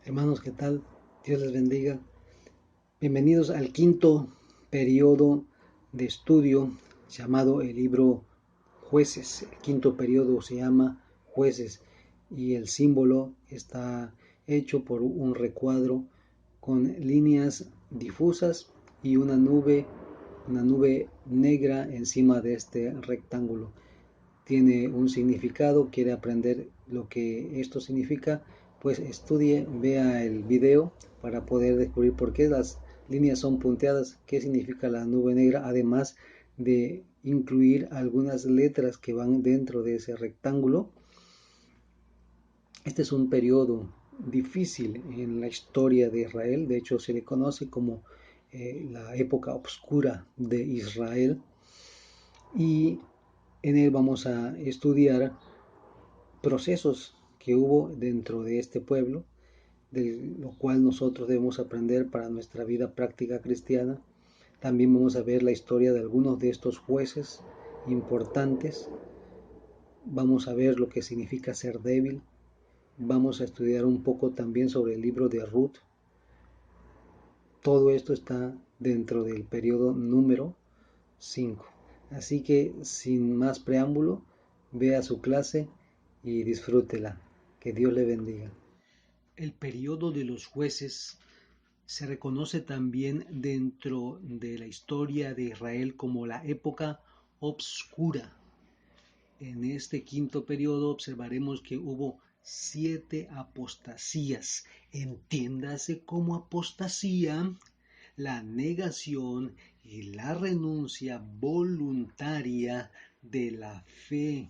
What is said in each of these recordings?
Hermanos, ¿qué tal? Dios les bendiga. Bienvenidos al quinto periodo de estudio llamado el libro Jueces. El quinto periodo se llama Jueces y el símbolo está hecho por un recuadro con líneas difusas y una nube negra encima de este rectángulo. Tiene un significado, quiere aprender lo que esto significa, pues estudie, vea el video para poder descubrir por qué las líneas son punteadas, qué significa la nube negra, además de incluir algunas letras que van dentro de ese rectángulo. Este es un periodo difícil en la historia de Israel, de hecho se le conoce como la época oscura de Israel, y en él vamos a estudiar procesos que hubo dentro de este pueblo, de lo cual nosotros debemos aprender para nuestra vida práctica cristiana. También vamos a ver la historia de algunos de estos jueces importantes. Vamos a ver lo que significa ser débil. Vamos a estudiar un poco también sobre el libro de Ruth. Todo esto está dentro del periodo número 5. Así que sin más preámbulo, vea su clase y disfrútela. Que Dios le bendiga. El periodo de los jueces se reconoce también dentro de la historia de Israel como la época obscura. En este quinto periodo observaremos que hubo 7 apostasías. Entiéndase como apostasía la negación y la renuncia voluntaria de la fe,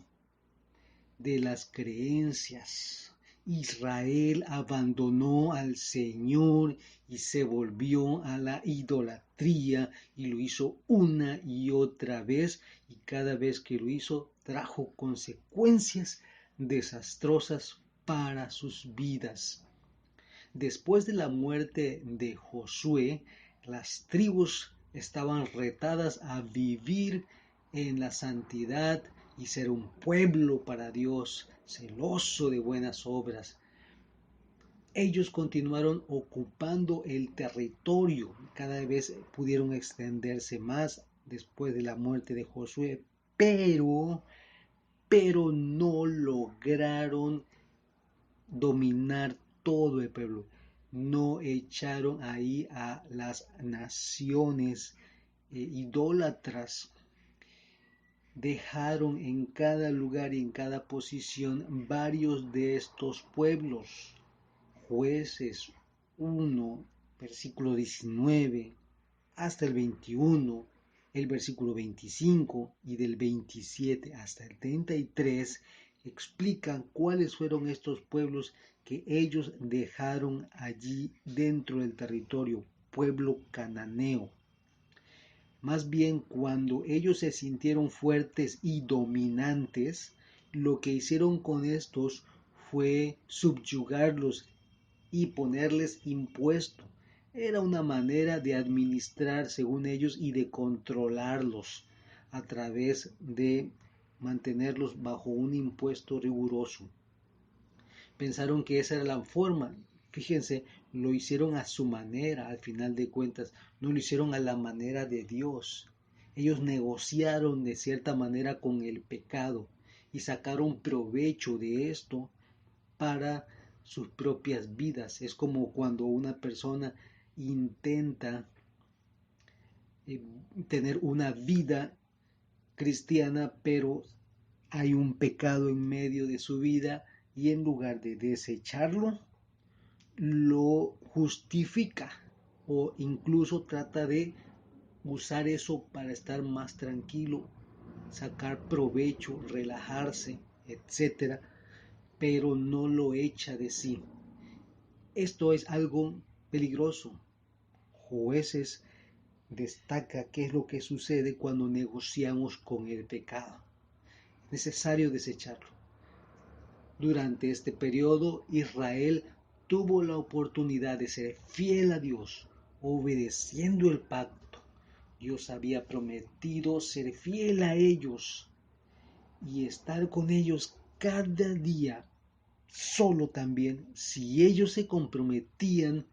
de las creencias. Israel abandonó al Señor y se volvió a la idolatría, y lo hizo una y otra vez, y cada vez que lo hizo trajo consecuencias desastrosas para sus vidas. Después de la muerte de Josué, las tribus estaban retadas a vivir en la santidad y ser un pueblo para Dios, celoso de buenas obras. Ellos continuaron ocupando el territorio, cada vez pudieron extenderse más después de la muerte de Josué, pero no lograron dominar todo el pueblo. No echaron ahí a las naciones idólatras. Dejaron en cada lugar y en cada posición varios de estos pueblos. Jueces 1, versículo 19, hasta el 21, el versículo 25 y del 27 hasta el 33 explican cuáles fueron estos pueblos que ellos dejaron allí dentro del territorio, pueblo cananeo. Más bien, cuando ellos se sintieron fuertes y dominantes, lo que hicieron con estos fue subyugarlos y ponerles impuesto. Era una manera de administrar según ellos y de controlarlos a través de mantenerlos bajo un impuesto riguroso. Pensaron que esa era la forma. Fíjense, lo hicieron a su manera, al final de cuentas, no lo hicieron a la manera de Dios. Ellos negociaron de cierta manera con el pecado y sacaron provecho de esto para sus propias vidas. Es como cuando una persona intenta tener una vida cristiana, pero hay un pecado en medio de su vida, y en lugar de desecharlo, lo justifica o incluso trata de usar eso para estar más tranquilo, sacar provecho, relajarse, etcétera, pero no lo echa de sí. Esto es algo peligroso. Jueces destaca qué es lo que sucede cuando negociamos con el pecado. Es necesario desecharlo. Durante este periodo, Israel tuvo la oportunidad de ser fiel a Dios, obedeciendo el pacto. Dios había prometido ser fiel a ellos y estar con ellos cada día solo también si ellos se comprometían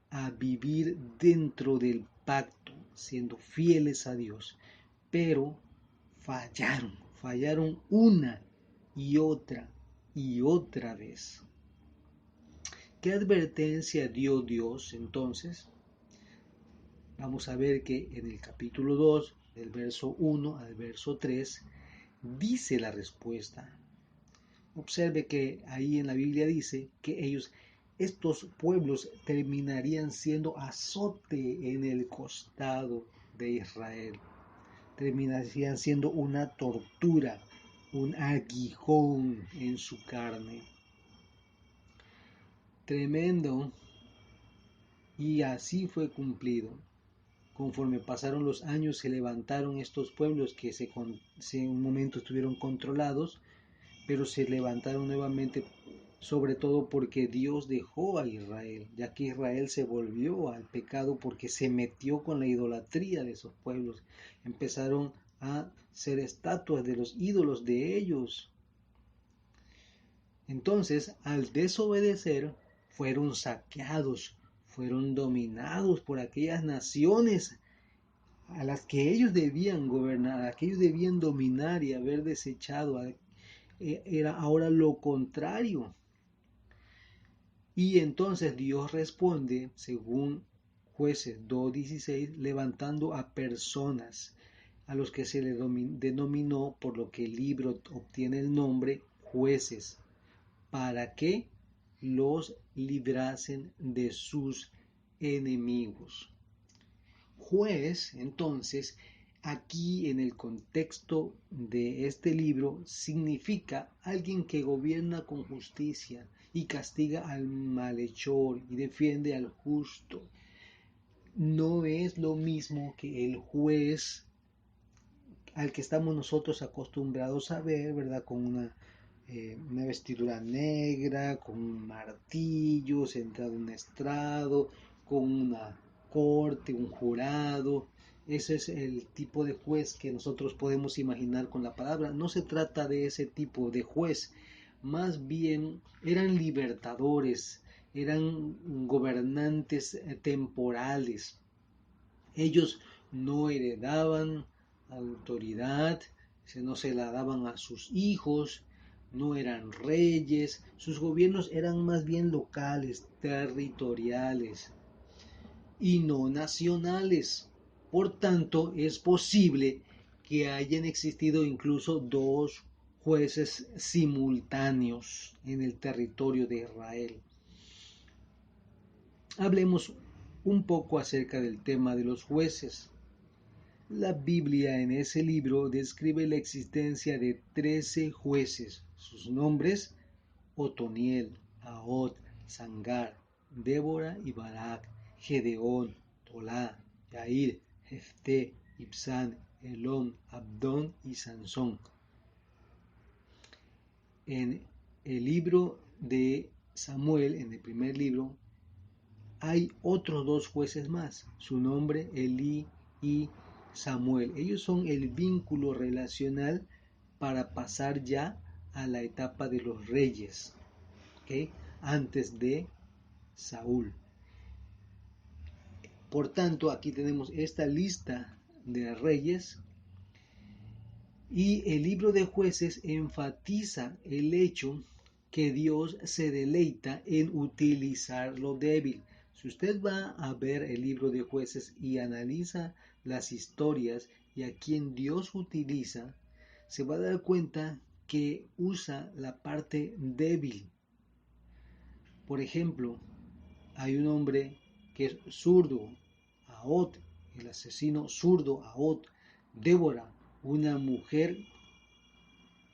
a vivir dentro del pacto, siendo fieles a Dios. Pero fallaron una y otra vez. ¿Qué advertencia dio Dios entonces? Vamos a ver que en el capítulo 2, del verso 1 al verso 3, dice la respuesta. Observe que ahí en la Biblia dice que estos pueblos terminarían siendo azote en el costado de Israel. Terminarían siendo una tortura, un aguijón en su carne. Tremendo. Y así fue cumplido. Conforme pasaron los años se levantaron estos pueblos que en un momento estuvieron controlados, pero se levantaron nuevamente, sobre todo porque Dios dejó a Israel, ya que Israel se volvió al pecado porque se metió con la idolatría de esos pueblos. Empezaron a ser estatuas de los ídolos de ellos. Entonces, al desobedecer, fueron saqueados, fueron dominados por aquellas naciones a las que ellos debían gobernar, a las que ellos debían dominar y haber desechado. Era ahora lo contrario. Y entonces Dios responde, según Jueces 2:16, levantando a personas a los que se le denominó, por lo que el libro obtiene el nombre, jueces, para que los librasen de sus enemigos. Juez, entonces, aquí en el contexto de este libro, significa alguien que gobierna con justicia y castiga al malhechor y defiende al justo. No es lo mismo que el juez al que estamos nosotros acostumbrados a ver, ¿verdad? Con una vestidura negra, con un martillo, sentado en un estrado, con una corte, un jurado. Ese es el tipo de juez que nosotros podemos imaginar con la palabra. No se trata de ese tipo de juez, más bien eran libertadores, eran gobernantes temporales. Ellos no heredaban autoridad, no se la daban a sus hijos, no eran reyes, sus gobiernos eran más bien locales, territoriales y no nacionales. Por tanto, es posible que hayan existido incluso dos jueces simultáneos en el territorio de Israel. Hablemos un poco acerca del tema de los jueces. La Biblia en ese libro describe la existencia de 13 jueces. Sus nombres: Otoniel, Ahod, Sangar, Débora y Barak, Gedeón, Tolá, Yair, Jefté, Ibsán, Elón, Abdón y Sansón. En el libro de Samuel, en el primer libro, hay otros dos jueces más. Su nombre: Elí y Samuel. Ellos son el vínculo relacional para pasar ya a la etapa de los reyes, ¿okay? Antes de Saúl. Por tanto, aquí tenemos esta lista de reyes y el libro de Jueces enfatiza el hecho que Dios se deleita en utilizar lo débil. Si usted va a ver el libro de Jueces y analiza las historias y a quien Dios utiliza, se va a dar cuenta que usa la parte débil. Por ejemplo, hay un hombre que es zurdo, Ahod, el asesino zurdo, Ahod. Débora, una mujer,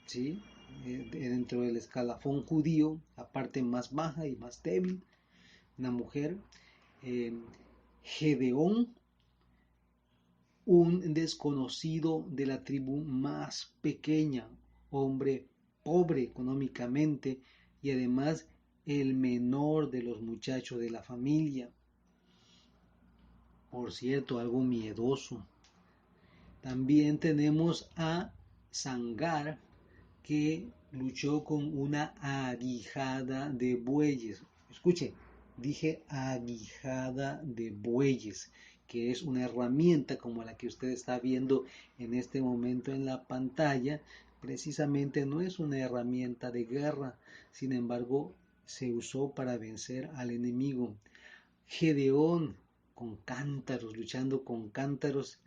¿sí? Dentro del escalafón judío, la parte más baja y más débil, una mujer. Gedeón, un desconocido de la tribu más pequeña, hombre pobre económicamente y además el menor de los muchachos de la familia. Por cierto, algo miedoso. También tenemos a Sangar, que luchó con una aguijada de bueyes. Escuche, dije aguijada de bueyes, que es una herramienta como la que usted está viendo en este momento en la pantalla. Precisamente no es una herramienta de guerra, sin embargo se usó para vencer al enemigo. Gedeón con cántaros, luchando con cántaros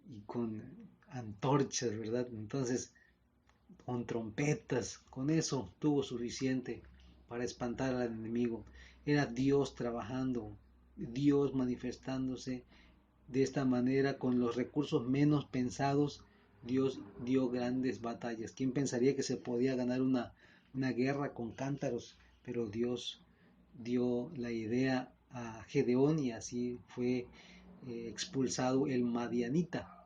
y con antorchas, ¿verdad? Entonces, con trompetas, con eso tuvo suficiente para espantar al enemigo. Era Dios trabajando, Dios manifestándose de esta manera con los recursos menos pensados. Dios dio grandes batallas. ¿Quién pensaría que se podía ganar una guerra con cántaros? Pero Dios dio la idea a Gedeón y así fue expulsado el madianita.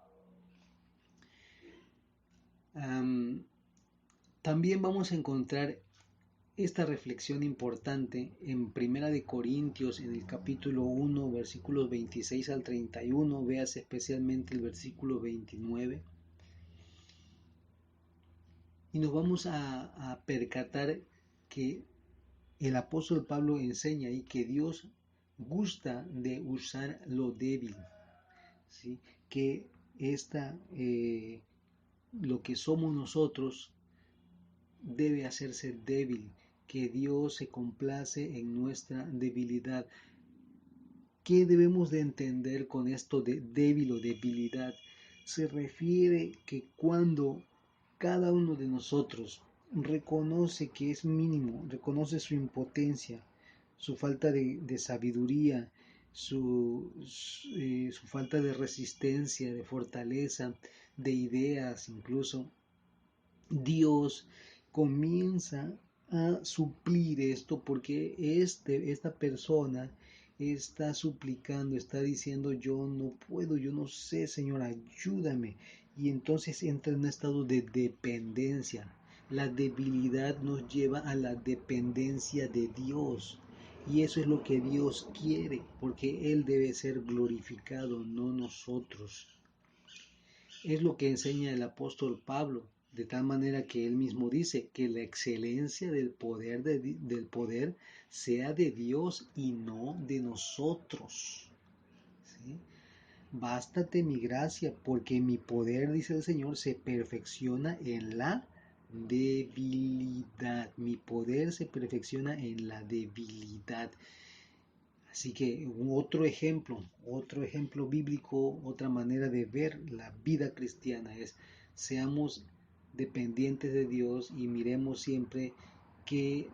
También vamos a encontrar esta reflexión importante en Primera de Corintios, en el capítulo 1, versículos 26 al 31, veas especialmente el versículo 29, y nos vamos a percatar que el apóstol Pablo enseña ahí que Dios gusta de usar lo débil, ¿sí? Que lo que somos nosotros debe hacerse débil, que Dios se complace en nuestra debilidad. ¿Qué debemos de entender con esto de débil o debilidad? Se refiere que cuando cada uno de nosotros reconoce que es mínimo, reconoce su impotencia, su falta de sabiduría, su falta de resistencia, de fortaleza, de ideas incluso, Dios comienza a suplir esto porque esta persona está suplicando, está diciendo yo no puedo, yo no sé, Señor, ayúdame. Y entonces entra en un estado de dependencia. La debilidad nos lleva a la dependencia de Dios. Y eso es lo que Dios quiere, porque Él debe ser glorificado, no nosotros. Es lo que enseña el apóstol Pablo, de tal manera que él mismo dice que la excelencia del poder sea de Dios y no de nosotros. ¿Sí? Bástate mi gracia, porque mi poder, dice el Señor, se perfecciona en la debilidad. Mi poder se perfecciona en la debilidad. Así que otro ejemplo bíblico, otra manera de ver la vida cristiana es seamos dependientes de Dios y miremos siempre que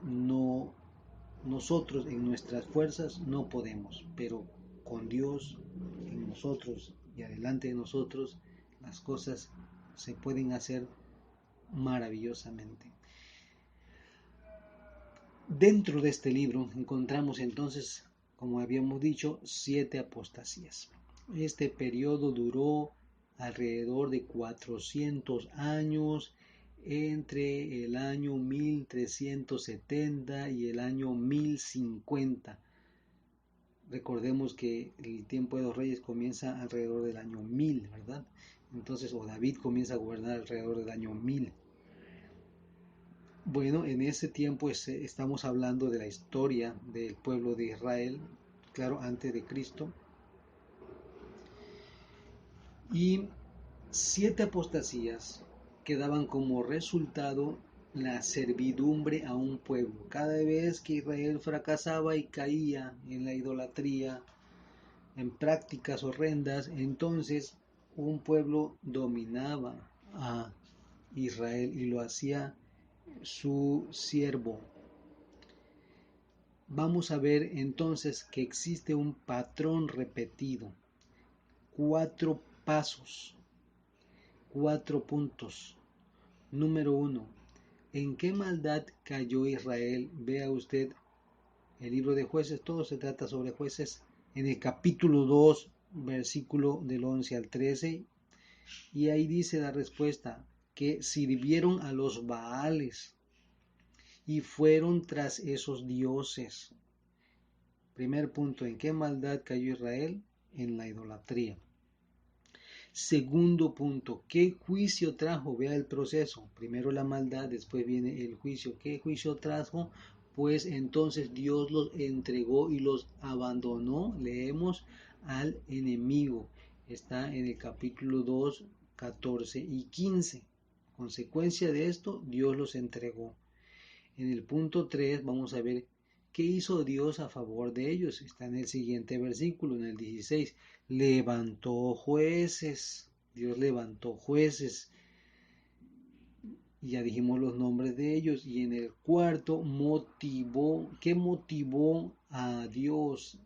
nosotros en nuestras fuerzas no podemos, pero con Dios en nosotros y adelante de nosotros las cosas se pueden hacer maravillosamente. Dentro de este libro encontramos entonces, como habíamos dicho, 7 apostasías. Este periodo duró alrededor de 400 años, entre el año 1370 y el año 1050. Recordemos que el tiempo de los reyes comienza alrededor del año 1000, ¿verdad? Entonces, o David comienza a gobernar alrededor del año 1000. Bueno, en ese tiempo estamos hablando de la historia del pueblo de Israel, claro, antes de Cristo. Y 7 apostasías que daban como resultado la servidumbre a un pueblo. Cada vez que Israel fracasaba y caía en la idolatría, en prácticas horrendas, entonces un pueblo dominaba a Israel y lo hacía su siervo. Vamos a ver entonces que existe un patrón repetido, 4 pasos, 4 puntos. Número 1. ¿En qué maldad cayó Israel? Vea usted el libro de Jueces, todo se trata sobre Jueces, en el capítulo 2, versículo del 11 al 13, y ahí dice la respuesta, que sirvieron a los Baales y fueron tras esos dioses. Primer punto, ¿en qué maldad cayó Israel? En la idolatría. Segundo punto, ¿qué juicio trajo? Vea el proceso. Primero la maldad, después viene el juicio. ¿Qué juicio trajo? Pues entonces Dios los entregó y los abandonó, leemos, al enemigo. Está en el capítulo 2, 14 y 15. Consecuencia de esto, Dios los entregó. En el punto 3 vamos a ver qué hizo Dios a favor de ellos. Está en el siguiente versículo, en el 16. Levantó jueces. Dios levantó jueces. Y ya dijimos los nombres de ellos. Y en el cuarto ¿qué motivó a Dios?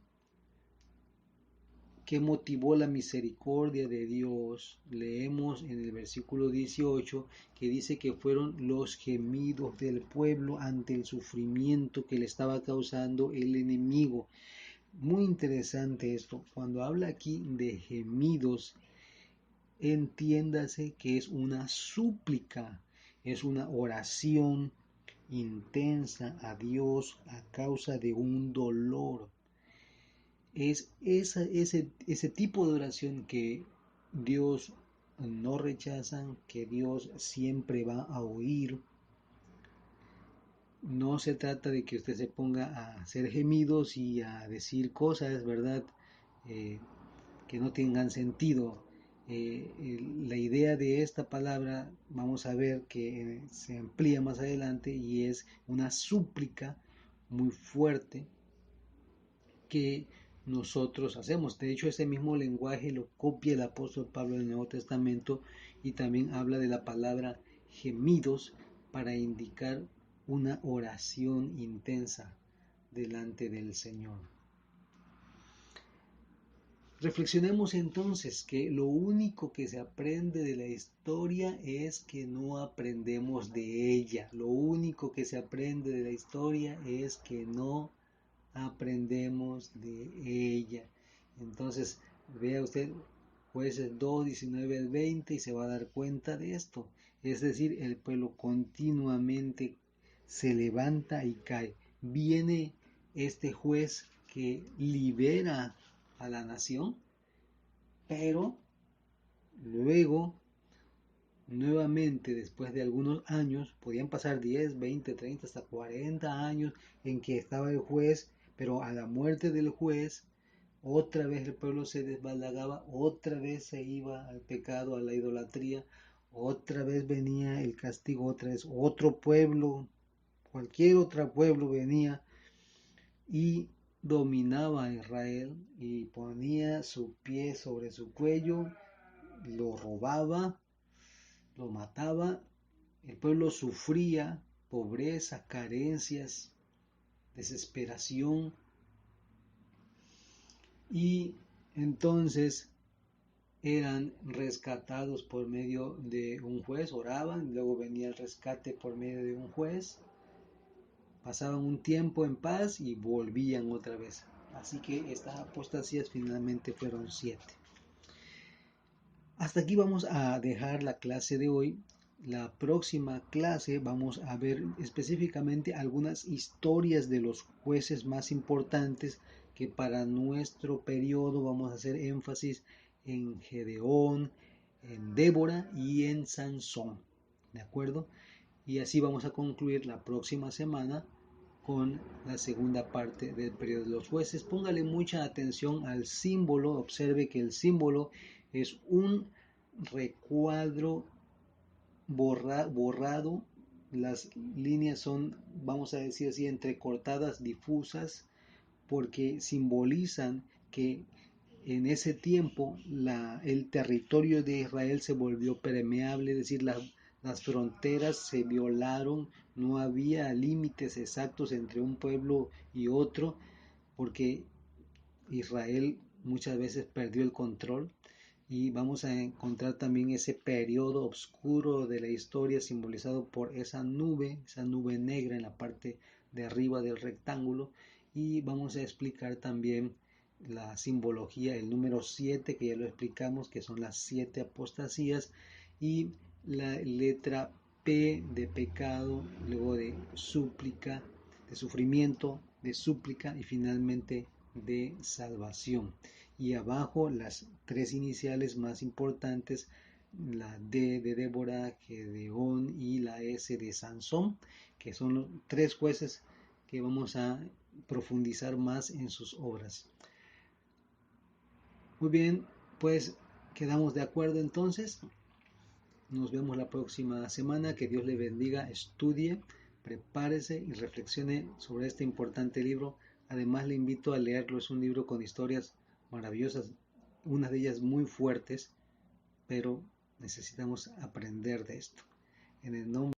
¿Qué motivó la misericordia de Dios? Leemos en el versículo 18 que dice que fueron los gemidos del pueblo ante el sufrimiento que le estaba causando el enemigo. Muy interesante esto. Cuando habla aquí de gemidos, entiéndase que es una súplica, es una oración intensa a Dios a causa de un dolor. Es ese tipo de oración que Dios no rechaza, que Dios siempre va a oír. No se trata de que usted se ponga a hacer gemidos y a decir cosas, ¿verdad? Que no tengan sentido. La idea de esta palabra, vamos a ver que se amplía más adelante y es una súplica muy fuerte que nosotros hacemos. De hecho, ese mismo lenguaje lo copia el apóstol Pablo en el Nuevo Testamento y también habla de la palabra gemidos para indicar una oración intensa delante del Señor. Reflexionemos entonces que lo único que se aprende de la historia es que no aprendemos de ella. Lo único que se aprende de la historia es que no aprendemos de ella. Entonces, vea usted Jueces 2, 19 al 20 y se va a dar cuenta de esto. Es decir, el pueblo continuamente se levanta y cae. Viene este juez que libera a la nación, pero luego nuevamente después de algunos años, podían pasar 10, 20, 30, hasta 40 años en que estaba el juez, pero a la muerte del juez, otra vez el pueblo se desbalagaba, otra vez se iba al pecado, a la idolatría, otra vez venía el castigo, otra vez otro pueblo, cualquier otro pueblo venía y dominaba a Israel y ponía su pie sobre su cuello, lo robaba, lo mataba, el pueblo sufría pobreza, carencias, desesperación y entonces eran rescatados por medio de un juez, oraban, luego venía el rescate por medio de un juez, pasaban un tiempo en paz y volvían otra vez. Así que estas apostasías finalmente fueron 7. Hasta aquí vamos a dejar la clase de hoy. La próxima clase vamos a ver específicamente algunas historias de los jueces más importantes que para nuestro periodo vamos a hacer énfasis en Gedeón, en Débora y en Sansón. ¿De acuerdo? Y así vamos a concluir la próxima semana con la segunda parte del periodo de los jueces. Póngale mucha atención al símbolo, observe que el símbolo es un recuadro borrado, las líneas son, vamos a decir así, entrecortadas, difusas, porque simbolizan que en ese tiempo el territorio de Israel se volvió permeable, es decir, las fronteras se violaron, no había límites exactos entre un pueblo y otro, porque Israel muchas veces perdió el control y vamos a encontrar también ese periodo oscuro de la historia simbolizado por esa nube negra en la parte de arriba del rectángulo y vamos a explicar también la simbología, el número 7 que ya lo explicamos, que son las 7 apostasías y la letra P de pecado, luego de súplica, de sufrimiento, de súplica y finalmente de salvación. y abajo las tres iniciales más importantes, la D de Débora, Gedeón y la S de Sansón, que son los tres jueces que vamos a profundizar más en sus obras. Muy bien, pues quedamos de acuerdo entonces. Nos vemos la próxima semana. Que Dios le bendiga. Estudie, prepárese y reflexione sobre este importante libro. Además, le invito a leerlo. Es un libro con historias maravillosas, unas de ellas muy fuertes, pero necesitamos aprender de esto. En el nombre